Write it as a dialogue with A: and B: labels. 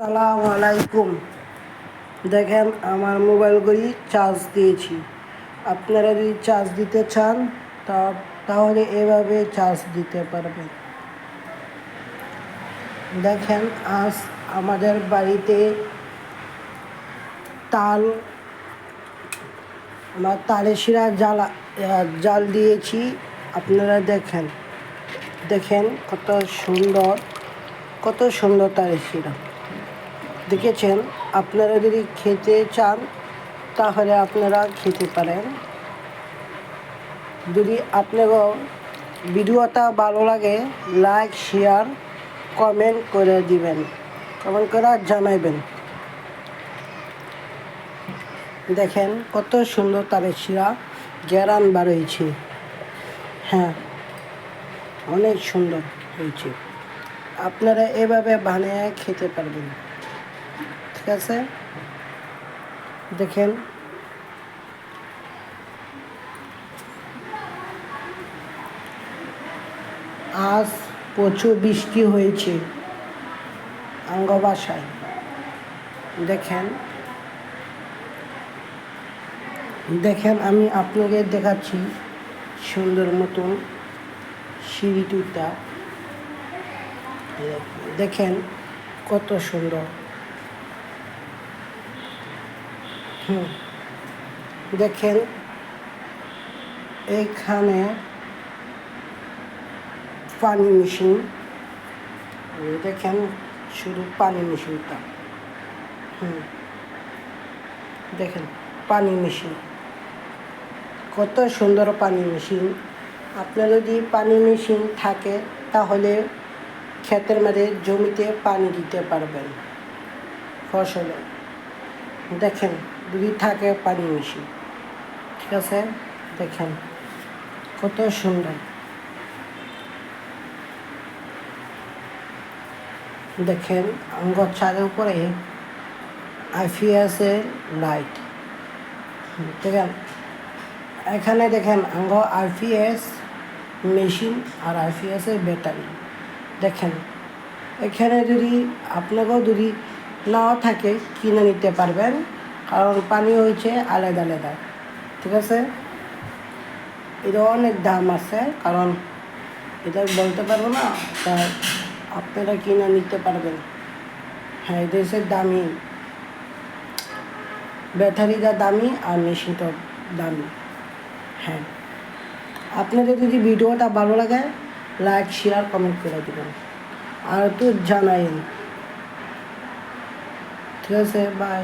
A: আসসালামু আলাইকুম। দেখেন আমার মোবাইল ঘড়ি চার্জ দিয়েছি। আপনারা যদি চার্জ দিতে চান তাহলে এভাবে চার্জ দিতে পারবেন। দেখেন আজ আমাদের বাড়িতে তালের শিরা জাল দিয়েছি। আপনারা দেখেন কত সুন্দর তালের শিরা। দেখেছেন? আপনারা যদি খেতে চান তাহলে আপনারা খেতে পারেন। যদি আপনাকে ভিডিওটা ভালো লাগে লাইক শেয়ার কমেন্ট করে দিবেন, কমেন্ট করে জানাইবেন। দেখেন কত সুন্দর তালের শিরা ঘেরান বার হয়েছে। হ্যাঁ, অনেক সুন্দর হয়েছে। আপনারা এভাবে বানিয়ে খেতে পারবেন। ঠিক আছে, দেখেন আজ প্রচুর বৃষ্টি হয়েছে আঙ্গ বাসায়। দেখেন আমি আপনাকে দেখাচ্ছি সুন্দর মতন সিঁড়িটা। দেখেন কত সুন্দর। দেখেন এখানে পানি মেশিন। দেখেন শুধু পানি মেশিনটা। দেখেন পানি মেশিন, কত সুন্দর পানি মেশিন। আপনার যদি পানি মেশিন থাকে তাহলে ক্ষেতের মধ্যে জমিতে পানি দিতে পারবেন ফসলে। দেখেন যদি থাকে পানি মেশিন। ঠিক আছে, দেখেন কত সুন্দর। দেখেন আমার ছাদের উপরে আইপিএসের লাইট। দেখেন এখানে দেখেন আমার আইপিএস মেশিন আর আইপিএসের ব্যাটারি। দেখেন এখানে যদি আপনাকেও যদি নাও থাকে কিনে নিতে পারবেন, কারণ পানি হয়েছে আলাদা আলাদা। ঠিক আছে, এটা অনেক দাম আছে, কারণ এটা বলতে পারবো না, তাই আপনারা কিনে নিতে পারবেন। হ্যাঁ, দেশের দামি, ব্যাটারিটা দামি আর মেশিনটা দামি। হ্যাঁ, আপনাদের যদি ভিডিওটা ভালো লাগে লাইক শেয়ার কমেন্ট করে দেবেন আর একটু জানাইন। ঠিক আছে, বাই।